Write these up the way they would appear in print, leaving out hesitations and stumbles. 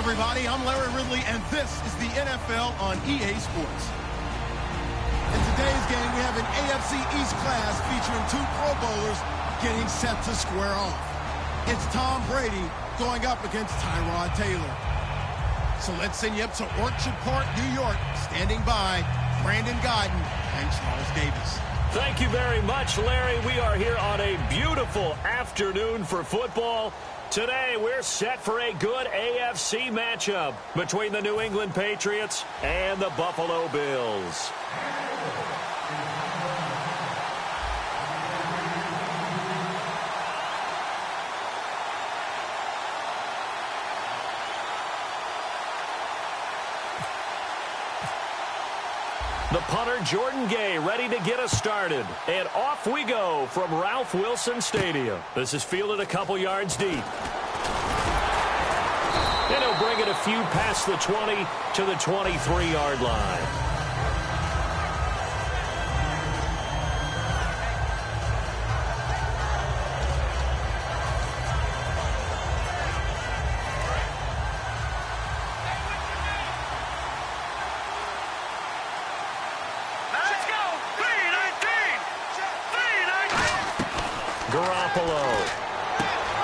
everybody. I'm Larry Ridley, and this is the NFL on EA Sports. In today's game, we have an AFC East class featuring two Pro Bowlers getting set to square off. It's Tom Brady going up against Tyrod Taylor. So let's send you up to Orchard Park, New York. Standing by, Brandon Guyton and Charles Davis. Thank you very much, Larry. We are here on a beautiful afternoon for football. Today, we're set for a good AFC matchup between the New England Patriots and the Buffalo Bills. The punter, Jordan Gay, ready to get us started. And off we go from Ralph Wilson Stadium. This is fielded a couple yards deep. And he'll bring it a few past the 20 to the 23-yard line.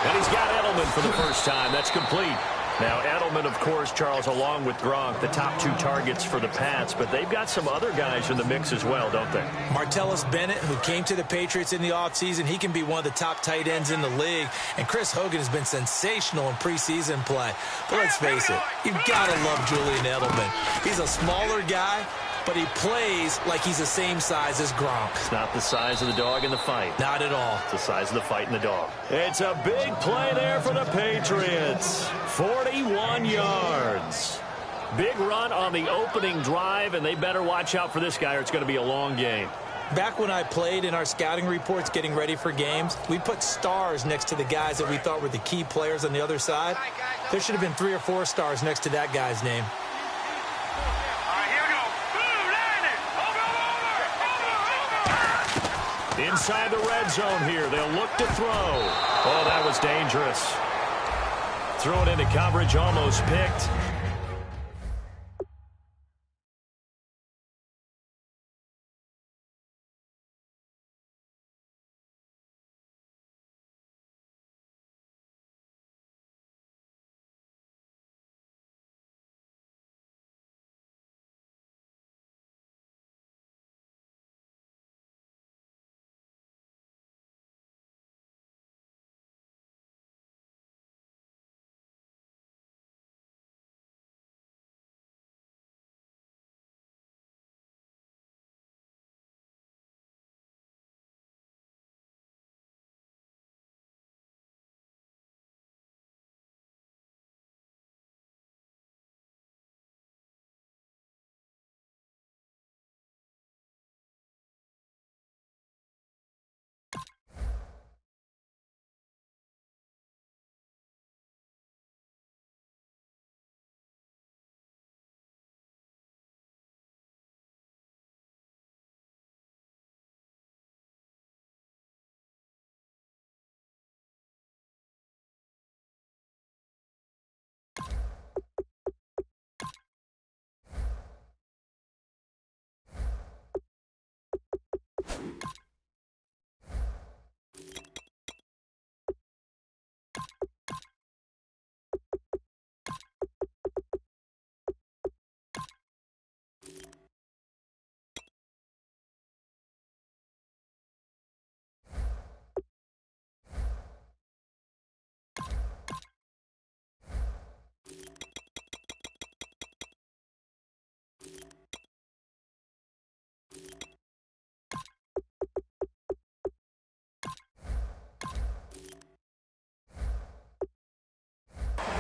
And he's got Edelman for the first time. That's complete. Now, Edelman, of course, Charles, along with Gronk, the top two targets for the Pats, but they've got some other guys in the mix as well, don't they? Martellus Bennett, who came to the Patriots in the offseason, he can be one of the top tight ends in the league. And Chris Hogan has been sensational in preseason play. But let's face it, you've got to love Julian Edelman. He's a smaller guy, but he plays like he's the same size as Gronk. It's not the size of the dog in the fight. Not at all. It's the size of the fight in the dog. It's a big play there for the Patriots. 41 yards. Big run on the opening drive, and they better watch out for this guy or it's going to be a long game. Back when I played in our scouting reports getting ready for games, we put stars next to the guys that we thought were the key players on the other side. There should have been 3 or 4 stars next to that guy's name. Inside the red zone here. They'll look to throw. Oh, that was dangerous. Throw it into coverage, almost picked.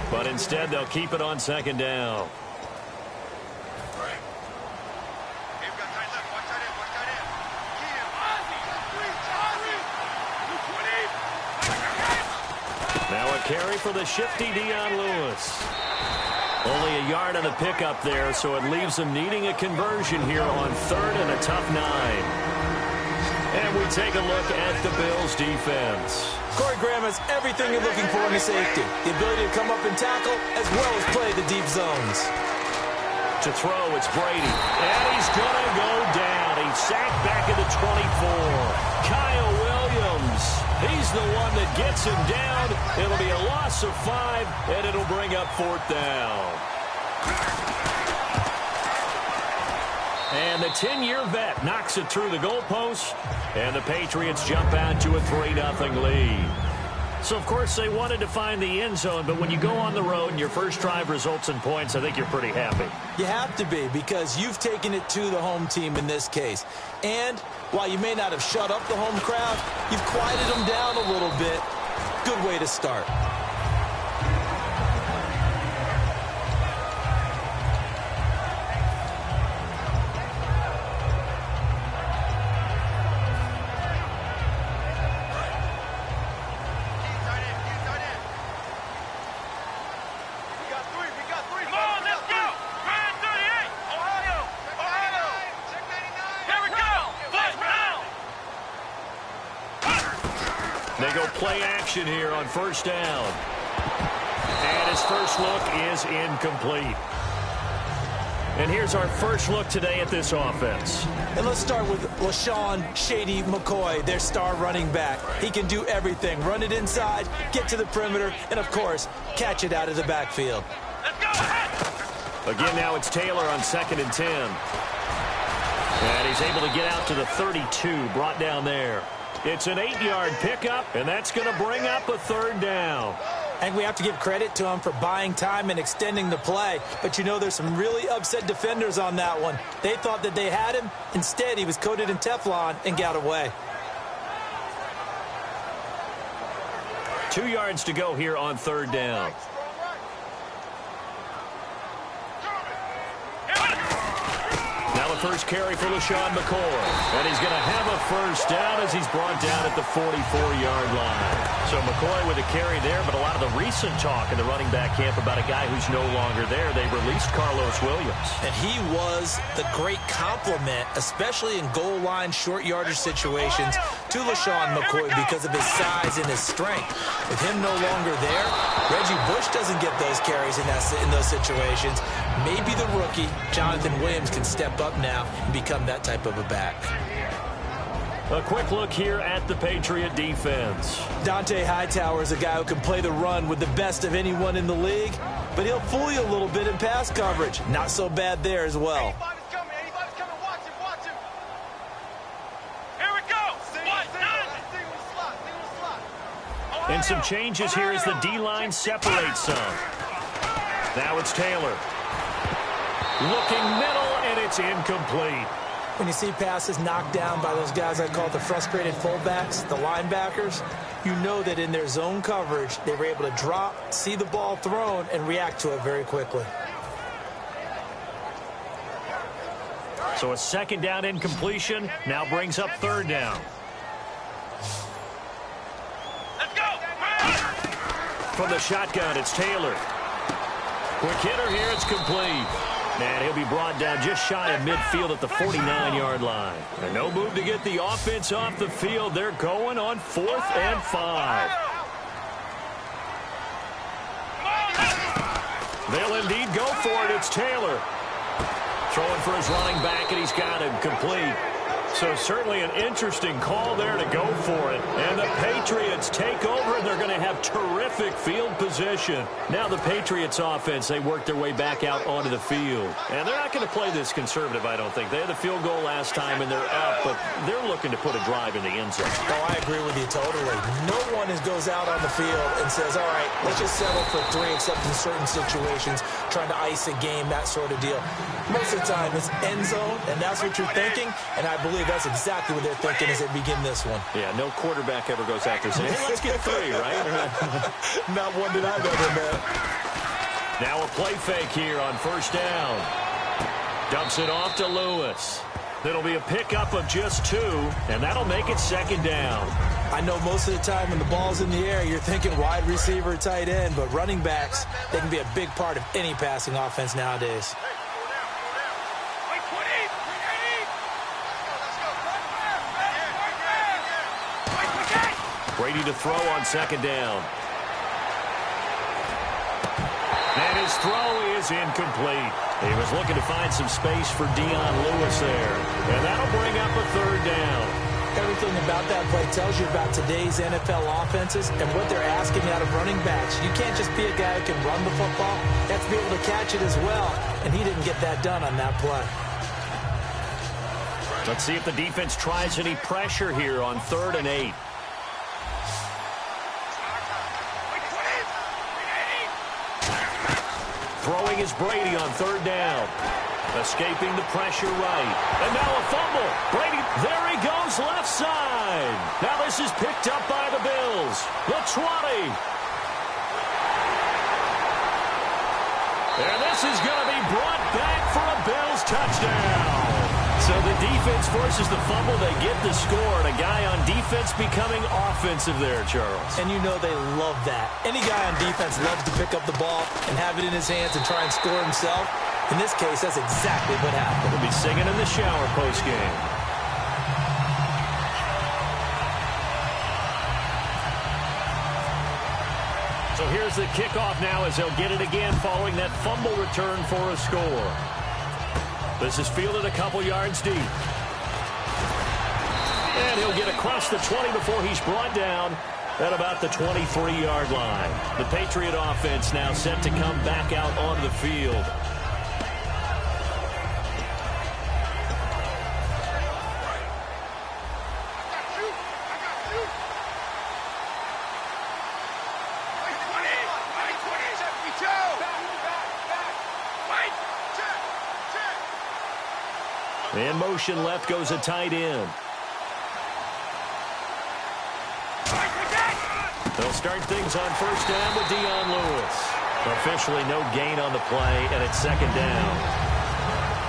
But instead, they'll keep it on second down. Now a carry for the shifty Dion Lewis. Only a yard on the pickup there, so it leaves them needing a conversion here on 3rd and a tough 9. And we we take a look at the Bills' defense. Corey Graham has everything you're looking for in a safety. The ability to come up and tackle, as well as play the deep zones. To throw, it's Brady. And he's going to go down. He's sacked back at the 24. Kyle Williams, he's the one that gets him down. It'll be a loss of 5, and it'll bring up 4th down. And the 10-year vet knocks it through the goalpost, and the Patriots jump out to a 3-0 lead. So, of course, they wanted to find the end zone, but when you go on the road and your first drive results in points, I think you're pretty happy. You have to be, because you've taken it to the home team in this case. And while you may not have shut up the home crowd, you've quieted them down a little bit. Good way to start. They go play action here on 1st down. And his first look is incomplete. And here's our first look today at this offense. And let's start with LaShawn Shady McCoy, their star running back. He can do everything. Run it inside, get to the perimeter, and, of course, catch it out of the backfield. Again, now it's Taylor on 2nd and 10. And he's able to get out to the 32, brought down there. It's an 8-yard pickup, and that's going to bring up a 3rd down. And we have to give credit to him for buying time and extending the play. But, you know, there's some really upset defenders on that one. They thought that they had him. Instead, he was coated in Teflon and got away. 2 yards to go here on 3rd down. Now the first carry for LaShawn McCoy. And he's going to have a 1st down as he's brought down at the 44-yard line. So McCoy with a carry there, but a lot of the recent talk in the running back camp about a guy who's no longer there. They released Carlos Williams. And he was the great complement, especially in goal line, short yardage situations, to LaShawn McCoy because of his size and his strength. With him no longer there, Reggie Bush doesn't get those carries in those situations. Maybe the rookie, Jonathan Williams, can step up now and become that type of a back. A quick look here at the Patriot defense. Dante Hightower is a guy who can play the run with the best of anyone in the league, but he'll fool you a little bit in pass coverage. Not so bad there as well. Anybody's coming. Watch him. Here we go. And some changes here as the D-line separates some. Now it's Taylor. Looking middle, and it's incomplete. When you see passes knocked down by those guys I call the frustrated fullbacks, the linebackers, you know that in their zone coverage, they were able to drop, see the ball thrown, and react to it very quickly. So a 2nd down incompletion now brings up 3rd down. Let's go. From the shotgun, it's Taylor. Quick hitter here, it's complete. And he'll be brought down just shy of midfield at the 49-yard line. And no move to get the offense off the field. They're going on 4th and 5. They'll indeed go for it. It's Taylor. Throwing for his running back, and he's got him complete. So certainly an interesting call there to go for it. And the Patriots take over, and they're going to have terrific field position. Now the Patriots offense, they work their way back out onto the field. And they're not going to play this conservative, I don't think. They had the field goal last time, and they're up, but they're looking to put a drive in the end zone. Oh, I agree with you totally. No one goes out on the field and says, all right, let's just settle for 3, except in certain situations, trying to ice a game, that sort of deal. Most of the time, it's end zone, and that's what you're thinking, and I believe that's exactly what they're thinking as they begin this one. Yeah, no quarterback ever goes out there saying, hey, let's get 3, right? Not one that I've ever met. Now a play fake here on 1st down. Dumps it off to Lewis. It'll be a pickup of just 2, and that'll make it 2nd down. I know most of the time when the ball's in the air, you're thinking wide receiver, tight end, but running backs, they can be a big part of any passing offense nowadays. Brady to throw on second down. And his throw is incomplete. He was looking to find some space for Dion Lewis there. And that'll bring up a third down. Everything about that play tells you about today's NFL offenses and what they're asking out of running backs. You can't just be a guy who can run the football. You have to be able to catch it as well. And he didn't get that done on that play. Let's see if the defense tries any pressure here on 3rd and 8. Throwing is Brady on 3rd down. Escaping the pressure right. And now a fumble. Brady, there he goes left side. Now this is picked up by the Bills. The 20. And this is going to be brought back for a Bills touchdown. So the defense forces the fumble. They get the score. And a guy on defense becoming offensive there, Charles. And you know they love that. Any guy on defense loves to pick up the ball and have it in his hands and try and score himself. In this case, that's exactly what happened. He'll be singing in the shower post-game. So here's the kickoff now as they'll get it again following that fumble return for a score. This is fielded a couple yards deep. And he'll get across the 20 before he's brought down at about the 23-yard line. The Patriot offense now set to come back out onto the field. In motion left goes a tight end. They'll start things on 1st down with Dion Lewis. Officially no gain on the play, and it's 2nd down.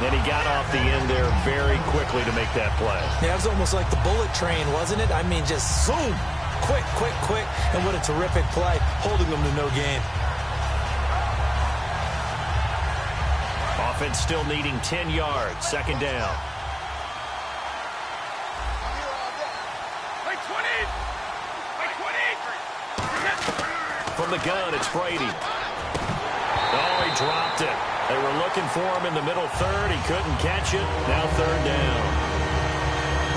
And he got off the end there very quickly to make that play. Yeah, it was almost like the bullet train, wasn't it? I mean, just zoom. Quick, quick, quick. And what a terrific play, holding them to no gain. Offense still needing 10 yards. 2nd down. From the gun, it's Brady. Oh, he dropped it. They were looking for him in the middle 3rd. He couldn't catch it. Now 3rd down.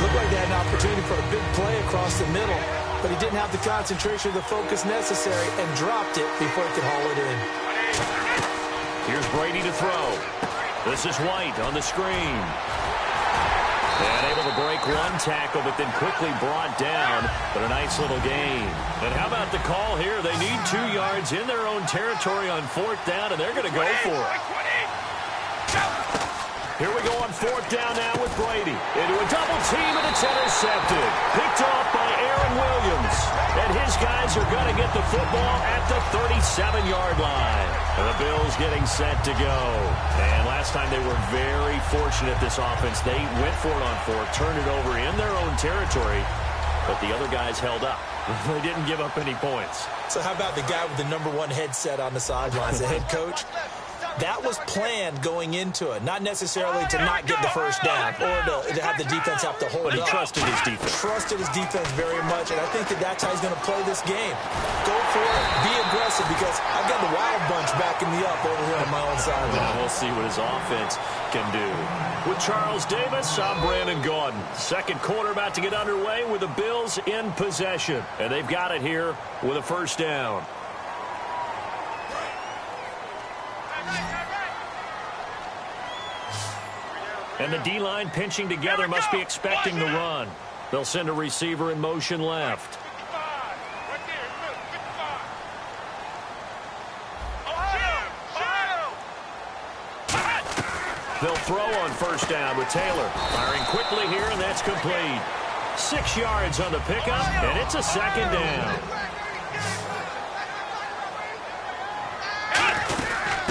Looked like they had an opportunity for a big play across the middle, but he didn't have the concentration or the focus necessary and dropped it before he could haul it in. Here's Brady to throw. This is White on the screen. And able to break one tackle, but then quickly brought down. But a nice little gain. And how about the call here? They need 2 yards in their own territory on 4th down, and they're going to go for it. Here we go on 4th down now with Brady. Into a double team, and it's intercepted. Picked off by Aaron Williams. And his guys are going to get the football at the 37-yard line. And the Bills getting set to go. And last time they were very fortunate, this offense. They went for it on 4th, turned it over in their own territory. But the other guys held up. They didn't give up any points. So how about the guy with the #1 headset on the sidelines, the head coach? That was planned going into it, not necessarily to not get the 1st down or to have the defense have to hold up. But he trusted his defense. Trusted his defense very much, and I think that's how he's going to play this game. Go for it, be aggressive, because I've got the Wild Bunch backing me up over here on my own sideline. Yeah, we'll see what his offense can do. With Charles Davis, I'm Brandon Gaudin. 2nd quarter about to get underway with the Bills in possession. And they've got it here with a 1st down. And the D-line pinching together must be expecting the run. They'll send a receiver in motion left. They'll throw on 1st down with Taylor. Firing quickly here, and that's complete. 6 yards on the pickup, and it's a 2nd down.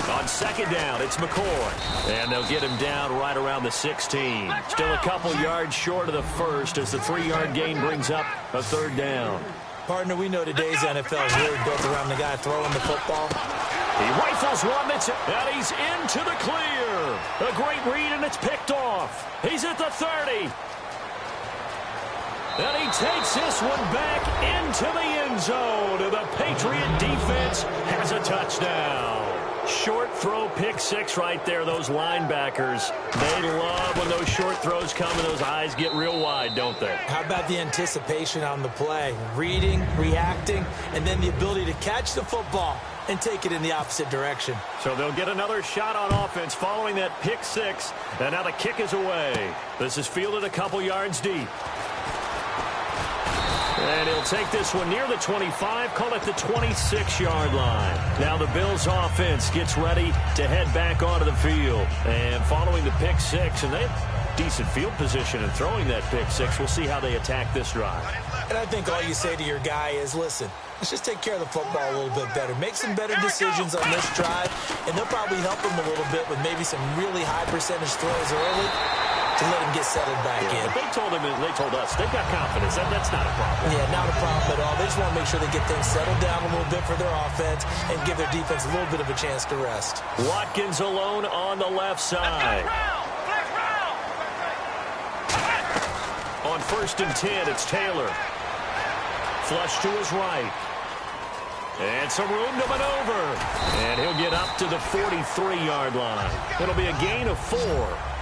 On 2nd down, it's McCoy. And they'll get him down right around the 16. Still a couple yards short of the 1st as the 3-yard gain brings up a 3rd down. Partner, we know today's NFL is really built around the guy throwing the football. He rifles one, and he's into the clear. A great read, and it's picked off. He's at the 30. And he takes this one back into the end zone. And the Patriot defense has a touchdown. Short throw, pick six right there. Those linebackers, they love when those short throws come and those eyes get real wide, don't they? How about the anticipation on the play? Reading, reacting, and then the ability to catch the football and take it in the opposite direction. So they'll get another shot on offense following that pick six. And now the kick is away. This is fielded a couple yards deep. And he'll take this one near the 25, call it the 26-yard line. Now the Bills offense gets ready to head back onto the field. And following the pick six, and they have decent field position in throwing that pick six. We'll see how they attack this drive. And I think all you say to your guy is, listen, let's just take care of the football a little bit better. Make some better decisions on this drive, and they'll probably help him a little bit with maybe some really high percentage throws early to let him get settled back in. But they told him, and they told us, they've got confidence. That's not a problem. Yeah, not a problem at all. They just want to make sure they get things settled down a little bit for their offense and give their defense a little bit of a chance to rest. Watkins alone on the left side. On 1st and 10, it's Taylor. Flush to his right. And some room to maneuver. And he'll get up to the 43-yard line. It'll be a gain of 4.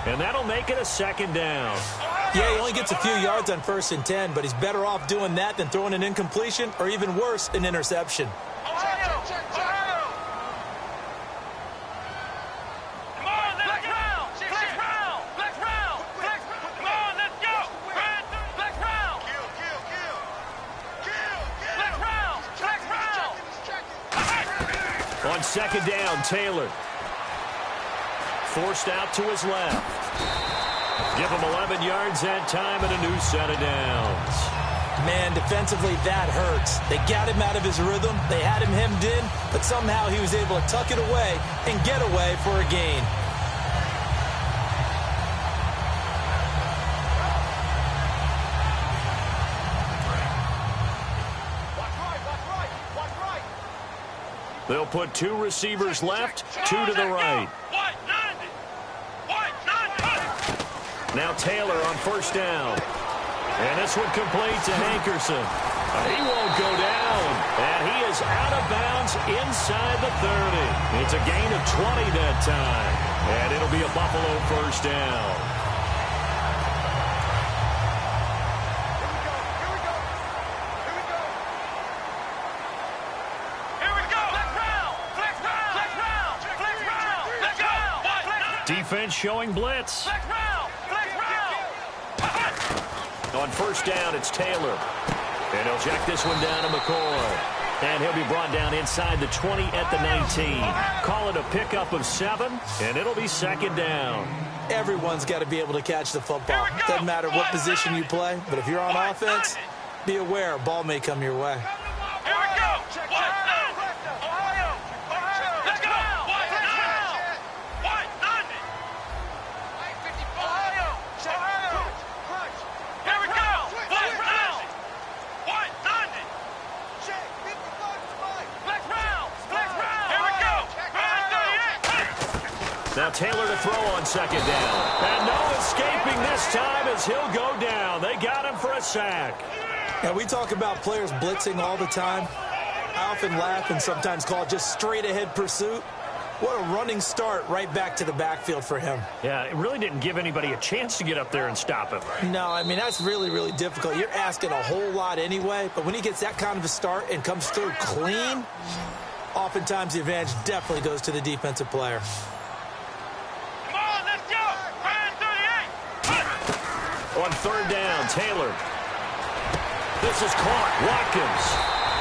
And that'll make it a second down. Yeah, he only gets a few yards on 1st and 10, but he's better off doing that than throwing an incompletion or even worse, an interception. On 2nd down, Taylor. Forced out to his left. Give him 11 yards that time and a new set of downs. Man, defensively, that hurts. They got him out of his rhythm. They had him hemmed in, but somehow he was able to tuck it away and get away for a gain. They'll put 2 receivers left, 2 to the right. Now Taylor on 1st down. And this one complete to Hankerson. He won't go down. And he is out of bounds inside the 30. It's a gain of 20 that time. And it'll be a Buffalo 1st down. Defense showing blitz. On 1st down, it's Taylor. And he'll check this one down to McCoy. And he'll be brought down inside the 20 at the 19. Call it a pickup of 7, and it'll be 2nd down. Everyone's got to be able to catch the football. Doesn't matter what position you play, but if you're on offense, be aware a ball may come your way. Now Taylor to throw on 2nd down. And no escaping this time as he'll go down. They got him for a sack. Now, we talk about players blitzing all the time. I often laugh and sometimes call it just straight-ahead pursuit. What a running start right back to the backfield for him. Yeah, it really didn't give anybody a chance to get up there and stop him. No, I mean, that's really, really difficult. You're asking a whole lot anyway, but when he gets that kind of a start and comes through clean, oftentimes the advantage definitely goes to the defensive player. On 3rd down, Taylor. This is caught. Watkins.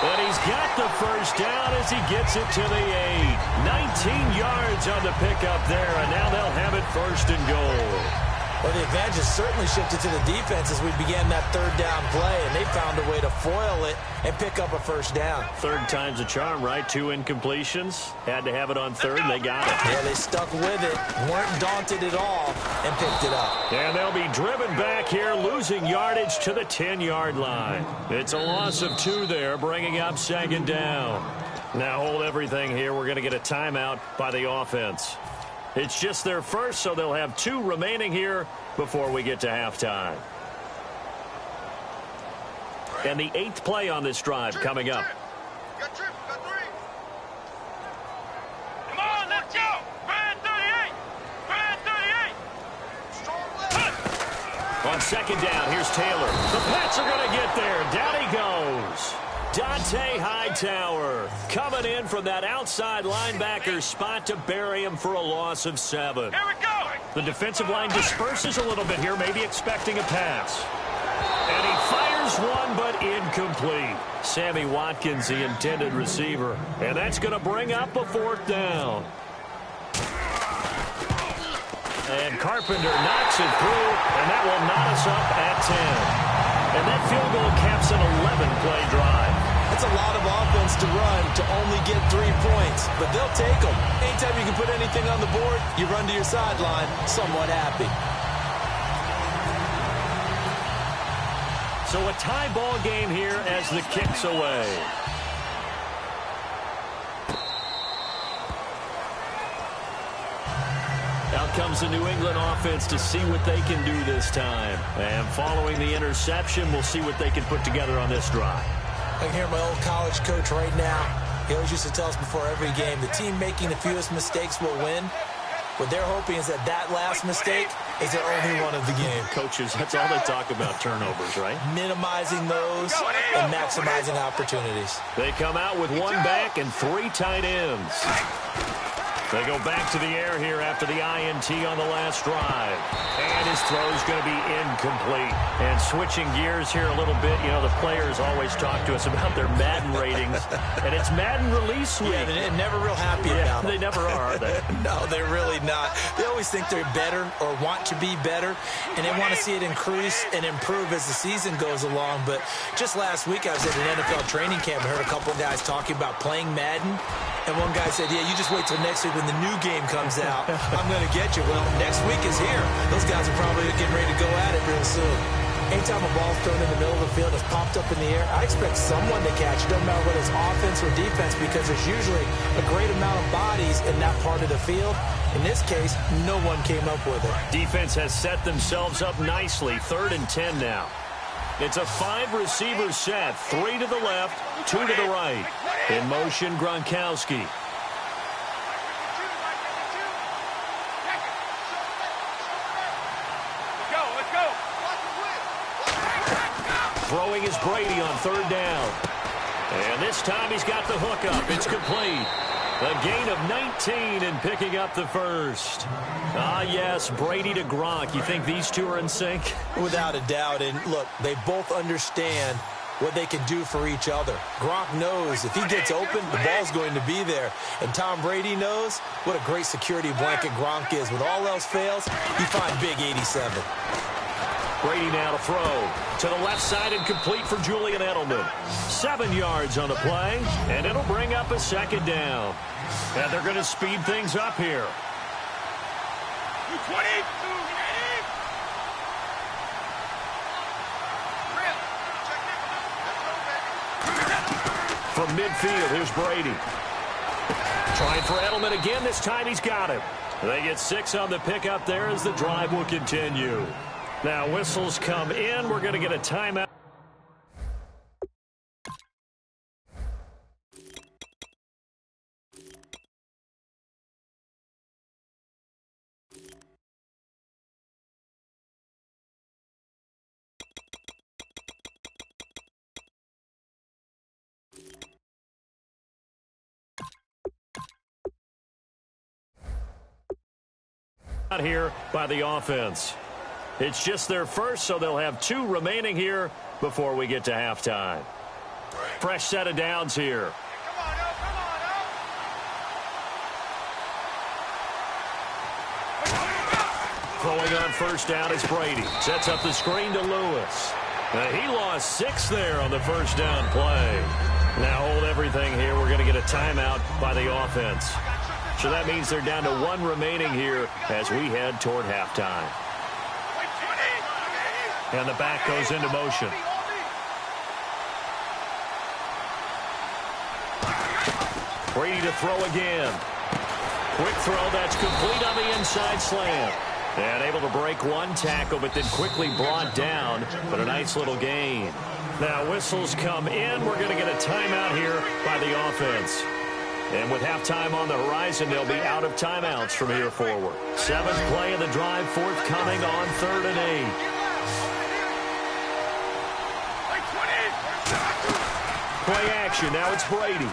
And he's got the 1st down as he gets it to the 8. 19 yards on the pickup there, and now they'll have it 1st and goal. Well, the advantage has certainly shifted to the defense as we began that 3rd down play, and they found a way to foil it and pick up a 1st down. 3rd time's a charm, right? 2 incompletions. Had to have it on 3rd, and they got it. Yeah, they stuck with it, weren't daunted at all, and picked it up. And they'll be driven back here, losing yardage to the 10-yard line. It's a loss of 2 there, bringing up 2nd down. Now hold everything here. We're going to get a timeout by the offense. It's just their first, so they'll have 2 remaining here before we get to halftime. And the 8th play on this drive coming up. Got 3. Come on, let's go. Brand 38. Brand 38. Strong left. On second down, here's Taylor. The Pats are going to get there. Down he goes. Dante Hightower coming in from that outside linebacker spot to bury him for a loss of 7. Here we go. The defensive line disperses a little bit here, maybe expecting a pass. And he fires one, but incomplete. Sammy Watkins, the intended receiver. And that's going to bring up a 4th down. And Carpenter knocks it through, and that will knot us up at 10. And that field goal caps an 11-play drive. That's a lot of offense to run to only get 3 points, but they'll take them. Anytime you can put anything on the board, you run to your sideline somewhat happy. So a tie ball game here as the kick's away. Out comes the New England offense to see what they can do this time. And following the interception, we'll see what they can put together on this drive. I can hear my old college coach right now. He always used to tell us before every game, the team making the fewest mistakes will win. What they're hoping is that last mistake is their only one of the game. Coaches, that's all they talk about, turnovers, right? Minimizing those and maximizing opportunities. They come out with 1 back and 3 tight ends. They go back to the air here after the INT on the last drive. And his throw's going to be incomplete. And switching gears here a little bit, you know, the players always talk to us about their Madden ratings. And it's Madden release week. Yeah, they're never real happy about it. They never are they? No, they're really not. They always think they're better or want to be better, and they want to see it increase and improve as the season goes along. But just last week, I was at an NFL training camp and heard a couple of guys talking about playing Madden. And one guy said, yeah, you just wait till next week when the new game comes out. I'm going to get you. Well, next week is here. Those guys are probably getting ready to go at it real soon. Anytime a ball's thrown in the middle of the field, it's popped up in the air, I expect someone to catch it. Doesn't matter whether it's offense or defense, because there's usually a great amount of bodies in that part of the field. In this case, no one came up with it. Defense has set themselves up nicely. 3rd and 10 now. It's a 5-receiver set. 3 to the left, 2 to the right. In motion, Gronkowski. Let's go. Throwing is Brady on 3rd down. And this time he's got the hook up. It's complete. A gain of 19 and picking up the 1st. Ah, yes, Brady to Gronk. You think these two are in sync? Without a doubt. And look, they both understand what they can do for each other. Gronk knows if he gets open, the ball's going to be there. And Tom Brady knows what a great security blanket Gronk is. When all else fails, you find big 87. Brady now to throw. To the left side and complete for Julian Edelman. 7 yards on the play, and it'll bring up a 2nd down. And they're going to speed things up here. 20. From midfield, here's Brady. Trying for Edelman again. This time he's got him. They get 6 on the pickup there as the drive will continue. Now whistles come in. We're going to get a timeout. Out here by the offense. It's just their first, so they'll have 2 remaining here before we get to halftime. Fresh set of downs here. Throwing on 1st down is Brady. Sets up the screen to Lewis. He lost 6 there on the 1st down play. Now hold everything here. We're going to get a timeout by the offense. So that means they're down to 1 remaining here as we head toward halftime. And the back goes into motion. Brady to throw again. Quick throw, that's complete on the inside slant. And able to break 1 tackle, but then quickly brought down. But a nice little gain. Now whistles come in. We're going to get a timeout here by the offense. And with halftime on the horizon, they'll be out of timeouts from here forward. 7th play of the drive forthcoming on 3rd and 8. Play action. Now it's Brady.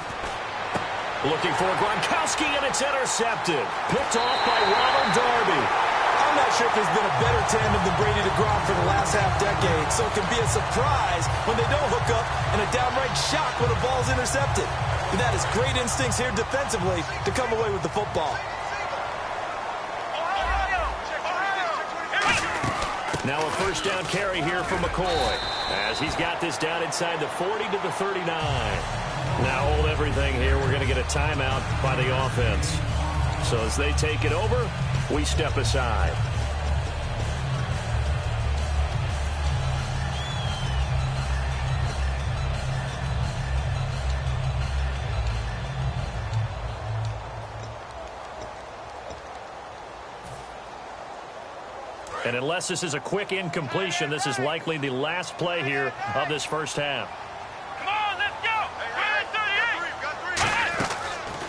Looking for Gronkowski, and it's intercepted. Picked off by Ronald Darby. I'm not sure if there's been a better tandem than Brady to Gronk for the last half-decade, so it can be a surprise when they don't hook up and a downright shock when a ball's intercepted. And that is great instincts here defensively to come away with the football. Now a first down carry here for McCoy as he's got this down inside the 40 to the 39. Now hold everything here. We're going to get a timeout by the offense. So as they take it over, we step aside. And unless this is a quick incompletion, this is likely the last play here of this first half. Come on, let's go.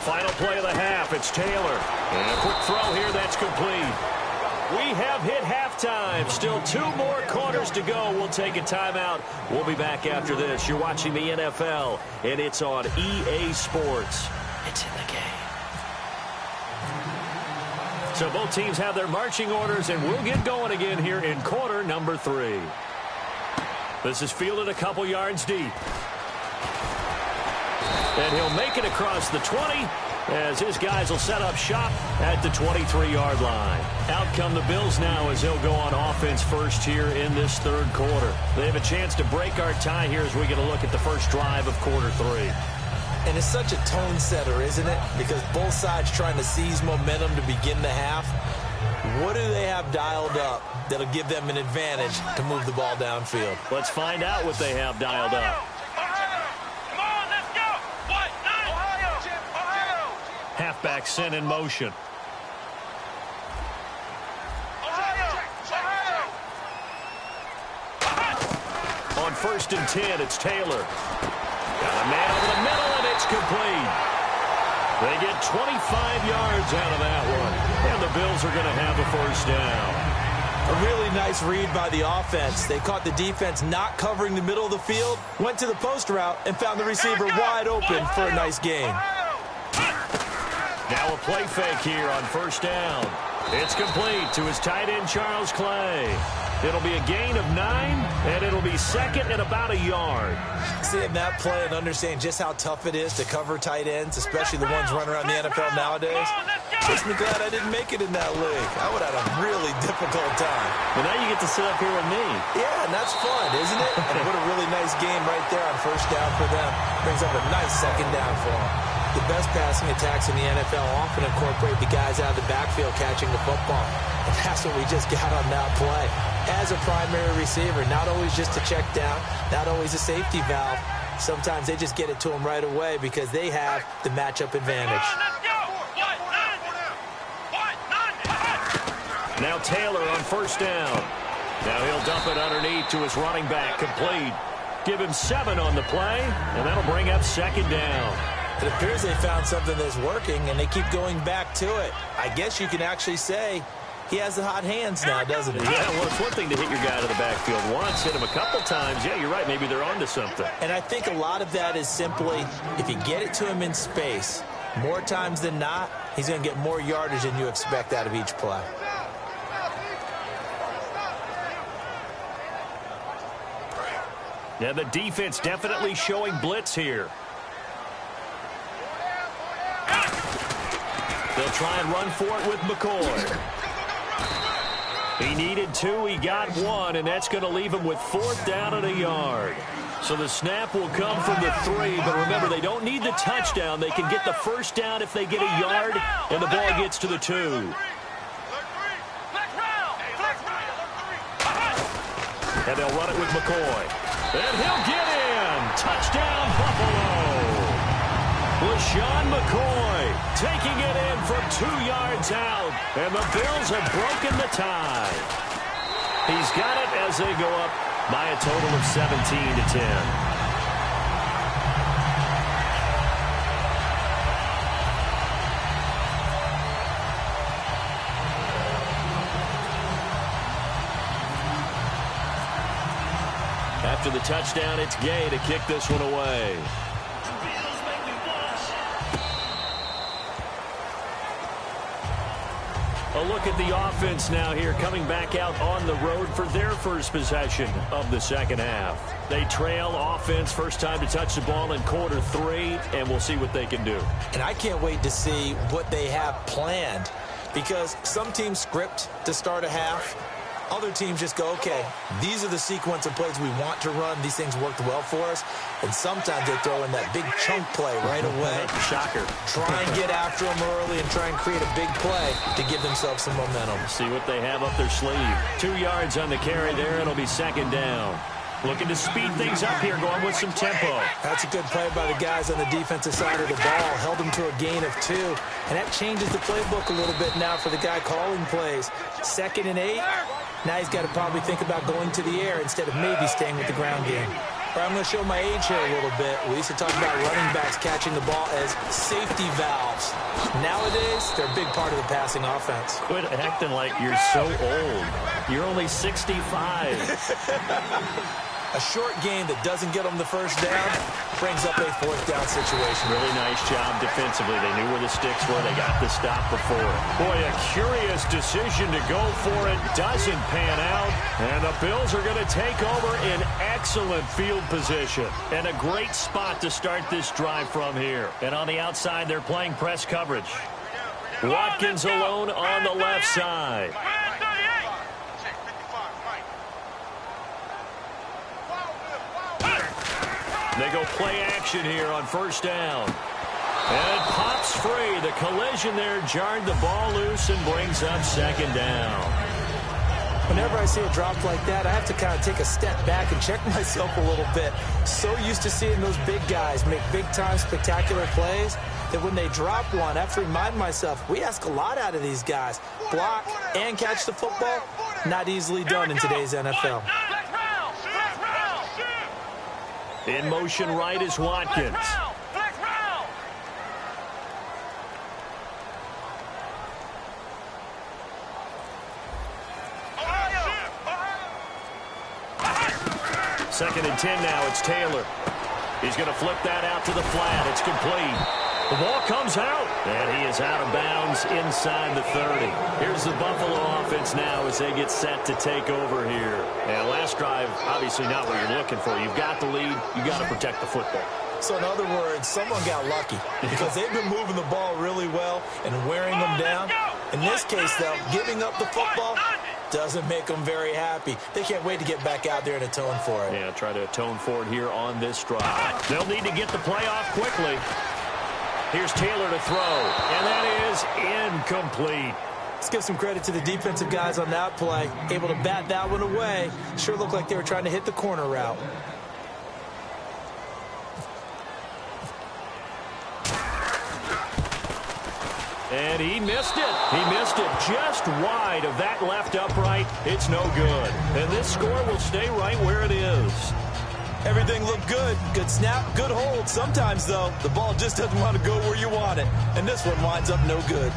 Final play of the half. It's Taylor. And a quick throw here. That's complete. We have hit halftime. Still 2 more quarters to go. We'll take a timeout. We'll be back after this. You're watching the NFL, and it's on EA Sports. It's in the game. So both teams have their marching orders, and we'll get going again here in quarter number 3. This is fielded a couple yards deep. And he'll make it across the 20 as his guys will set up shop at the 23-yard line. Out come the Bills now as they'll go on offense first here in this 3rd quarter. They have a chance to break our tie here as we get a look at the first drive of quarter 3. And it's such a tone setter, isn't it? Because both sides trying to seize momentum to begin the half. What do they have dialed up that'll give them an advantage to move the ball downfield? Let's find out what they have dialed up. Come on, let's go. What? Ohio. Halfback sent in motion. On 1st and 10, it's Taylor. Got a man over the middle, and it's complete. They get 25 yards out of that one. And the Bills are going to have a first down. A really nice read by the offense. They caught the defense not covering the middle of the field, went to the post route, and found the receiver wide open for a nice gain. Now a play fake here on 1st down. It's complete to his tight end, Charles Clay. It'll be a gain of 9, and it'll be 2nd and about a yard. Seeing that play and understanding just how tough it is to cover tight ends, especially the ones running around the NFL nowadays, makes me glad I didn't make it in that league. I would have had a really difficult time. But now you get to sit up here with me. Yeah, and that's fun, isn't it? And what a really nice game right there on 1st down for them. Brings up a nice 2nd down for them. The best passing attacks in the NFL often incorporate the guys out of the backfield catching the football. And that's what we just got on that play. As a primary receiver, not always just a check down, not always a safety valve. Sometimes they just get it to them right away because they have the matchup advantage. Now Taylor on 1st down. Now he'll dump it underneath to his running back, complete. Give him 7 on the play, and that'll bring up 2nd down. It appears they found something that's working, and they keep going back to it. I guess you can actually say he has the hot hands now, doesn't he? Yeah, well, it's one thing to hit your guy out of the backfield once, hit him a couple times. Yeah, you're right. Maybe they're onto something. And I think a lot of that is simply if you get it to him in space, more times than not, he's going to get more yardage than you expect out of each play. Yeah, the defense definitely showing blitz here. They'll try and run for it with McCoy. He needed 2, he got 1, and that's going to leave him with 4th down and a yard. So the snap will come from the 3, but remember, they don't need the touchdown. They can get the 1st down if they get a yard, and the ball gets to the 2. And they'll run it with McCoy. And he'll get in. Touchdown, Buffalo. LaShawn McCoy taking it in from 2 yards out. And the Bills have broken the tie. He's got it as they go up by a total of 17-10. After the touchdown, it's Gay to kick this one away. A look at the offense now here, coming back out on the road for their first possession of the second half. They trail offense, first time to touch the ball in quarter 3, and we'll see what they can do. And I can't wait to see what they have planned, because some teams script to start a half. Other teams just go, okay, these are the sequence of plays we want to run. These things worked well for us. And sometimes they throw in that big chunk play right away. Shocker. Try and get after them early and try and create a big play to give themselves some momentum. See what they have up their sleeve. 2 yards on the carry there. It'll be second down. Looking to speed things up here, going with some tempo. That's a good play by the guys on the defensive side of the ball. Held them to a gain of 2. And that changes the playbook a little bit now for the guy calling plays. 2nd and 8. Now he's got to probably think about going to the air instead of maybe staying with the ground game. All right, I'm going to show my age here a little bit. We used to talk about running backs catching the ball as safety valves. Nowadays, they're a big part of the passing offense. Quit acting like you're so old. You're only 65. A short game that doesn't get them the first down brings up a 4th down situation. Really nice job defensively. They knew where the sticks were. They got the stop before. Boy, a curious decision to go for it. Doesn't pan out. And the Bills are going to take over in excellent field position. And a great spot to start this drive from here. And on the outside, they're playing press coverage. Watkins alone on the left side. They go play action here on first down. And it pops free. The collision there jarred the ball loose and brings up second down. Whenever I see a drop like that, I have to kind of take a step back and check myself a little bit. So used to seeing those big guys make big-time spectacular plays that when they drop one, I have to remind myself, we ask a lot out of these guys. Block and catch the football, not easily done in today's NFL. In motion right is Watkins. Second and 10 now. It's Taylor. He's going to flip that out to the flat. It's complete. The ball comes out, and he is out of bounds inside the 30. Here's the Buffalo offense now as they get set to take over here. And last drive, obviously not what you're looking for. You've got the lead. You've got to protect the football. So in other words, someone got lucky because they've been moving the ball really well and wearing them down. In this case, though, giving up the football doesn't make them very happy. They can't wait to get back out there and atone for it. Yeah, try to atone for it here on this drive. They'll need to get the play off quickly. Here's Taylor to throw, and that is incomplete. Let's give some credit to the defensive guys on that play. Able to bat that one away. Sure looked like they were trying to hit the corner route. And he missed it. He missed it just wide of that left upright. It's no good. And this score will stay right where it is. Everything looked good. Good snap, good hold. Sometimes, though, the ball just doesn't want to go where you want it. And this one winds up no good.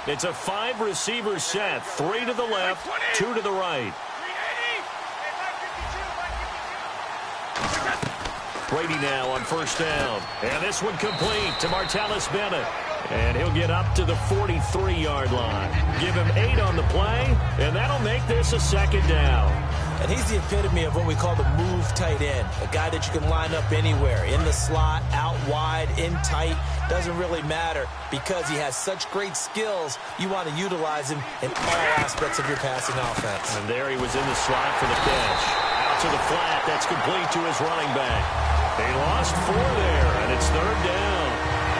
It's a 5-receiver set. 3 to the left, 2 to the right. Brady now on first down. And this one complete to Martellus Bennett. And he'll get up to the 43-yard line. Give him 8 on the play, and that'll make this a second down. And he's the epitome of what we call the move tight end. A guy that you can line up anywhere. In the slot, out wide, in tight. Doesn't really matter because he has such great skills. You want to utilize him in all aspects of your passing offense. And there he was in the slot for the catch. Out to the flat. That's complete to his running back. They lost 4 there, and it's third down.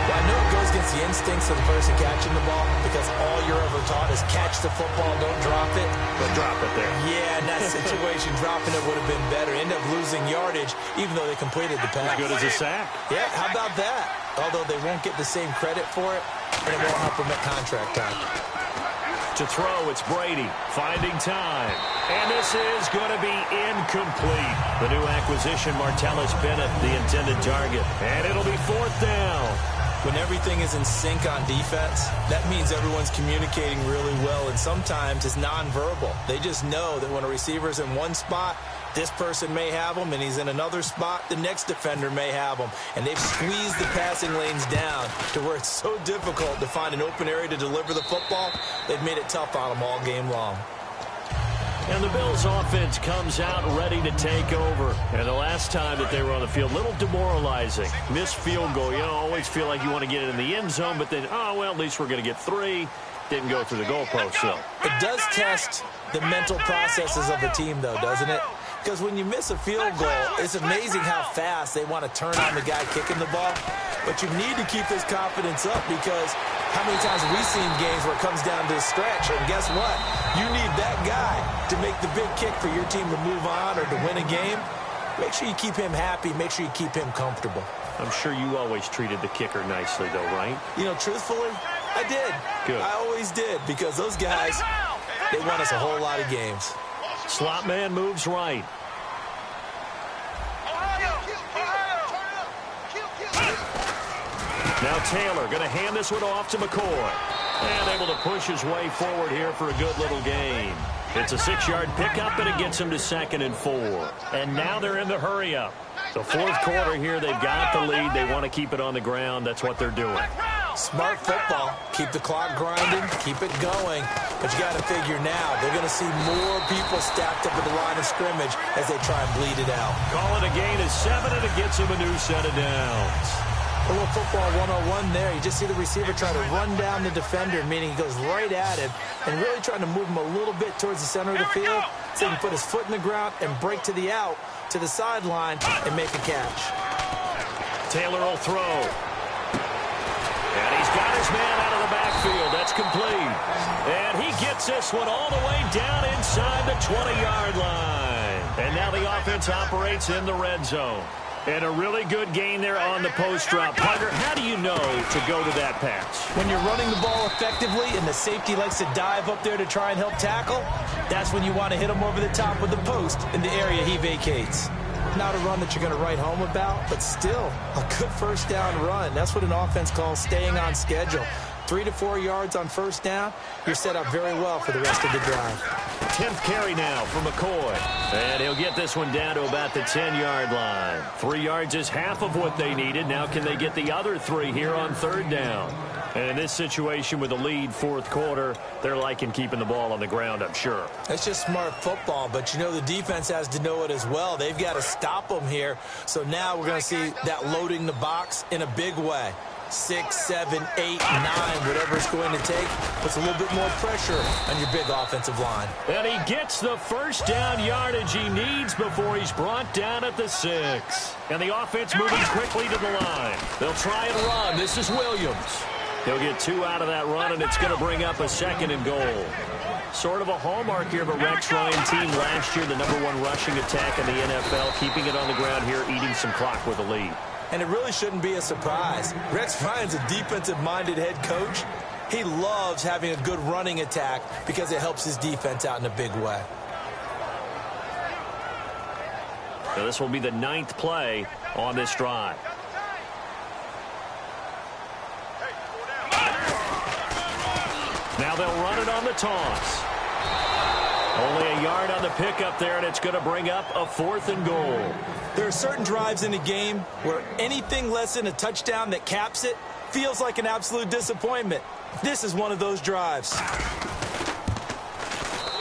Well, I know it goes against the instincts of the person catching the ball because all you're ever taught is catch the football, don't drop it. But drop it there. Yeah, in that situation, dropping it would have been better. End up losing yardage, even though they completed the pass. As good as a sack. Yeah, how about that? Although they won't get the same credit for it, and it won't help them at contract time. To throw, it's Brady finding time. And this is going to be incomplete. The new acquisition, Martellus Bennett, the intended target. And it'll be 4th down. When everything is in sync on defense, that means everyone's communicating really well, and sometimes it's nonverbal. They just know that when a receiver's in one spot, this person may have him, and he's in another spot, the next defender may have him. And they've squeezed the passing lanes down to where it's so difficult to find an open area to deliver the football. They've made it tough on them all game long. And the Bills' offense comes out ready to take over. And the last time that they were on the field, a little demoralizing. Missed field goal. You always feel like you want to get it in the end zone, but then, oh, well, at least we're going to get 3. Didn't go through the goalpost, though. It does test the mental processes of the team, though, doesn't it? Because when you miss a field goal, it's amazing how fast they want to turn on the guy kicking the ball. But you need to keep his confidence up, because how many times have we seen games where it comes down to a stretch, and guess what? You need that guy to make the big kick for your team to move on or to win a game. Make sure you keep him happy. Make sure you keep him comfortable. I'm sure you always treated the kicker nicely, though, right? You know, truthfully, I did. Good. I always did, because those guys, they won us a whole lot of games. Slot man moves right. Now Taylor going to hand this one off to McCoy. And able to push his way forward here for a good little gain. It's a 6-yard pickup, and it gets him to 2nd and 4. And now they're in the hurry-up. The 4th quarter here, they've got the lead. They want to keep it on the ground. That's what they're doing. Smart football. Keep the clock grinding. Keep it going. But you got to figure now, they're going to see more people stacked up at the line of scrimmage as they try and bleed it out. Call it a gain of 7, and it gets him a new set of downs. A little football 101 there. You just see the receiver try to run down the defender, meaning he goes right at him and really trying to move him a little bit towards the center of the field so he can put his foot in the ground and break to the out, to the sideline, and make a catch. Taylor will throw. And he's got his man out of the backfield. That's complete. And he gets this one all the way down inside the 20-yard line. And now the offense operates in the red zone. And a really good gain there on the post drop. Pugger, how do you know to go to that pass? When you're running the ball effectively and the safety likes to dive up there to try and help tackle, that's when you want to hit him over the top with the post in the area he vacates. Not a run that you're going to write home about, but still a good first down run. That's what an offense calls staying on schedule. 3 to 4 yards on first down, you're set up very well for the rest of the drive. 10th carry now for McCoy. And he'll get this one down to about the 10-yard line. 3 yards is half of what they needed. Now can they get the other 3 here on 3rd down? And in this situation with a lead 4th quarter, they're liking keeping the ball on the ground, I'm sure. That's just smart football, but you know the defense has to know it as well. They've got to stop them here. So now we're going to see that loading the box in a big way. 6, 7, 8, 9, whatever it's going to take, puts a little bit more pressure on your big offensive line. And he gets the first down yardage he needs before he's brought down at the 6. And the offense moving quickly to the line. They'll try and run. This is Williams. He'll get 2 out of that run, and it's going to bring up a 2nd and goal. Sort of a hallmark here of a Rex Ryan team last year, the #1 rushing attack in the NFL, keeping it on the ground here, eating some clock with a lead. And it really shouldn't be a surprise. Rex Ryan's a defensive-minded head coach. He loves having a good running attack because it helps his defense out in a big way. Now this will be the 9th play on this drive. Now they'll run it on the toss. Only a yard on the pickup there, and it's going to bring up a 4th and goal. There are certain drives in a game where anything less than a touchdown that caps it feels like an absolute disappointment. This is one of those drives.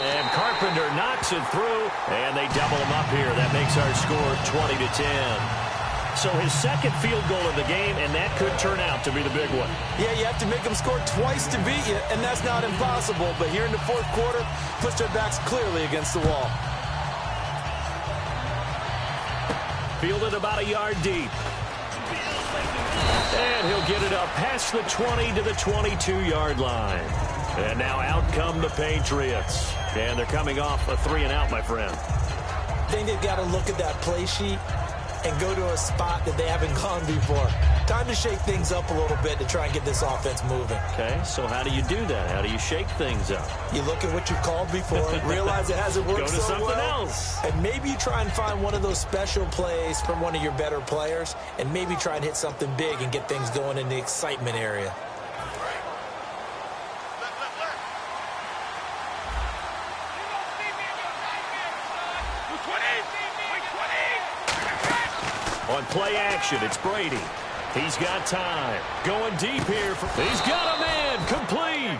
And Carpenter knocks it through, and they double him up here. That makes our score 20-10. So his 2nd field goal of the game, and that could turn out to be the big one. Yeah, you have to make them score twice to beat you, and that's not impossible. But here in the 4th quarter, puts their backs clearly against the wall. Fielded about a yard deep. And he'll get it up past the 20 to the 22-yard line. And now out come the Patriots. And they're coming off a 3-and-out, my friend. I think they've got to look at that play sheet and go to a spot that they haven't gone before. Time to shake things up a little bit to try and get this offense moving. Okay, so how do you do that? How do you shake things up? You look at what you've called before, realize it hasn't worked so well. Go to something else. And maybe you try and find one of those special plays from one of your better players, and maybe try and hit something big and get things going in the excitement area. On play action, it's Brady. He's got time. Going deep here. He's got a man. Complete.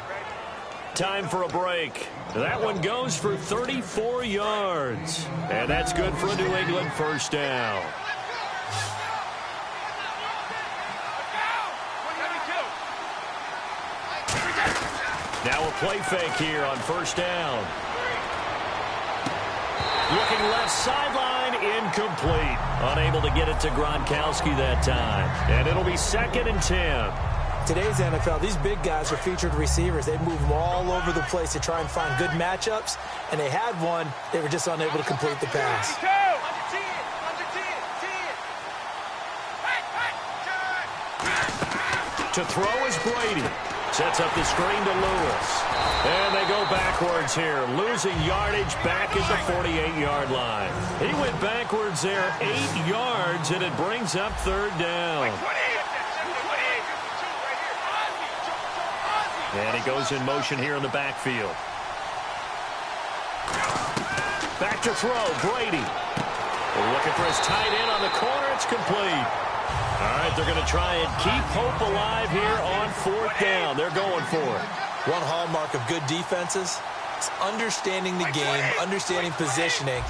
Time for a break. That one goes for 34 yards. And that's good for a New England first down. Now a play fake here on first down. Looking left sideline, incomplete. Unable to get it to Gronkowski that time. And it'll be 2nd and 10. Today's NFL, these big guys are featured receivers. They move them all over the place to try and find good matchups. And they had one. They were just unable to complete the pass. To throw is Brady. Sets up the screen to Lewis. And they go backwards here, losing yardage back at the 48-yard line. He went backwards there 8 yards, and it brings up 3rd down. And he goes in motion here in the backfield. Back to throw, Brady. Looking for his tight end on the corner. It's complete. All right, they're going to try and keep hope alive here on 4th down. They're going for it. One hallmark of good defenses is understanding the game, understanding positioning,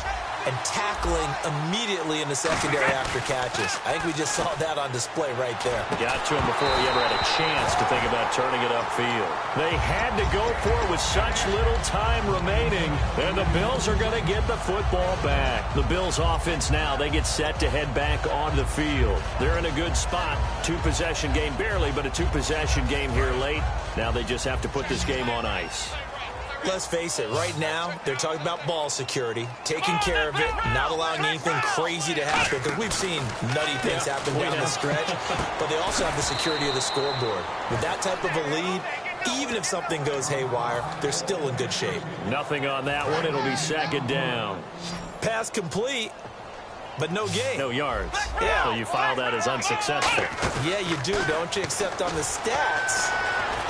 and tackling immediately in the secondary after catches. I think we just saw that on display right there. Got to him before he ever had a chance to think about turning it upfield. They had to go for it with such little time remaining, and the Bills are going to get the football back. The Bills offense now, they get set to head back on the field. They're in a good spot. 2-possession game barely, but a 2-possession game here late. Now they just have to put this game on ice. Let's face it, right now, they're talking about ball security, taking care of it, not allowing anything crazy to happen, because we've seen nutty things happen down the stretch, but they also have the security of the scoreboard. With that type of a lead, even if something goes haywire, they're still in good shape. Nothing on that one. It'll be 2nd down. Pass complete, but no gain. No yards. Yeah. So you file that as unsuccessful. Yeah, you do, don't you? Except on the stats,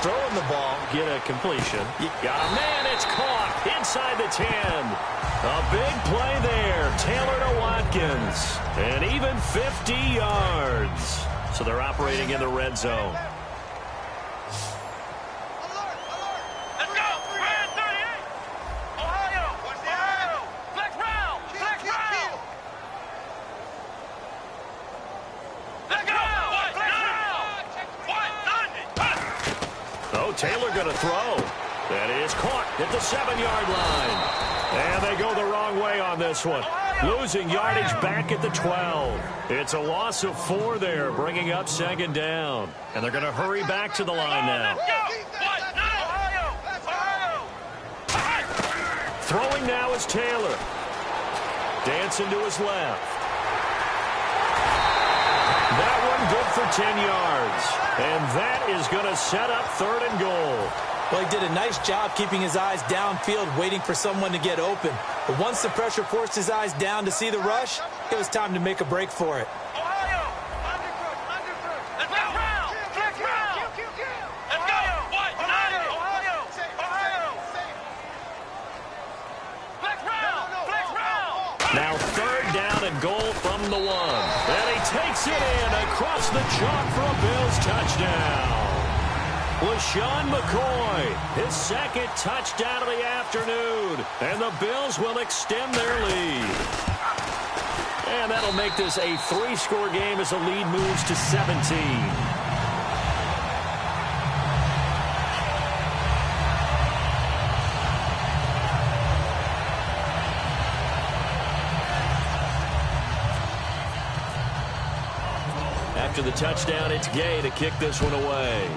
throwing the ball. Get a completion. You got a man. It's caught inside the 10. A big play there. Taylor to Watkins. And even 50 yards. So they're operating in the red zone. Let's go. Red 38. Ohio. Ohio. Flex round. Flex round. Let's go. Oh, Taylor going to throw. That is caught at the 7-yard line. And they go the wrong way on this one. Losing yardage back at the 12. It's a loss of 4 there, bringing up 2nd down. And they're going to hurry back to the line now. Throwing now is Taylor. Dancing to his left. That one good for 10 yards. And that is going to set up 3rd and goal. Well, he did a nice job keeping his eyes downfield, waiting for someone to get open. But once the pressure forced his eyes down to see the rush, it was time to make a break for it. Ohio. Let's go. Flex round. Let's go. Ohio. Flex round. Now 3rd down and goal from the 1. And he takes it in across the chalk for a Bills touchdown. LaShawn McCoy, his 2nd touchdown of the afternoon. And the Bills will extend their lead. And that'll make this a 3-score game as the lead moves to 17. After the touchdown, it's Gay to kick this one away.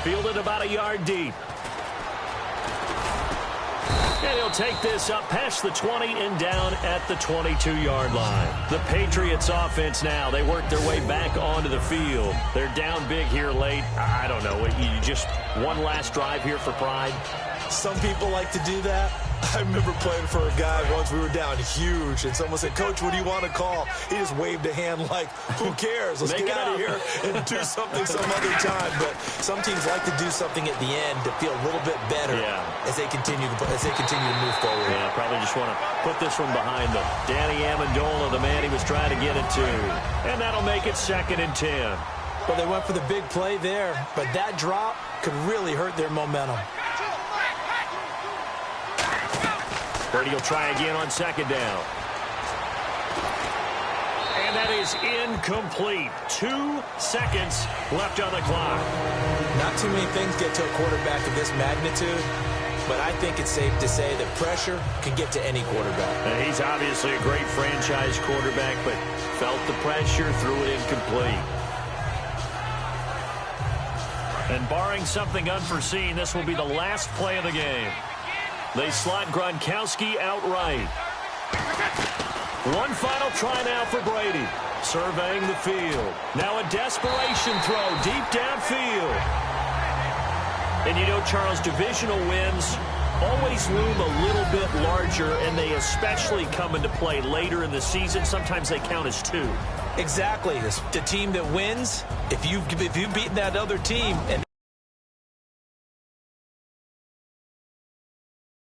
Fielded about a yard deep. And he'll take this up past the 20 and down at the 22-yard line. The Patriots offense now, they work their way back onto the field. They're down big here late. I don't know. You just one last drive here for pride? Some people like to do that. I remember playing for a guy once. We were down huge, and someone said, "Coach, what do you want to call?" He just waved a hand like, "Who cares? Let's get out of here and do something some other time." But some teams like to do something at the end to feel a little bit better as they continue to move forward. Yeah, probably just want to put this one behind them. Danny Amendola, the man he was trying to get it to, and that'll make it 2nd and 10. Well, they went for the big play there, but that drop could really hurt their momentum. Brady will try again on 2nd down. And that is incomplete. 2 seconds left on the clock. Not too many things get to a quarterback of this magnitude, but I think it's safe to say that pressure can get to any quarterback. And he's obviously a great franchise quarterback, but felt the pressure, threw it incomplete. And barring something unforeseen, this will be the last play of the game. They slot Gronkowski outright. One final try now for Brady. Surveying the field. Now a desperation throw deep downfield. And you know, Charles, divisional wins always loom a little bit larger, and they especially come into play later in the season. Sometimes they count as 2. Exactly. The team that wins, if you've beaten that other team and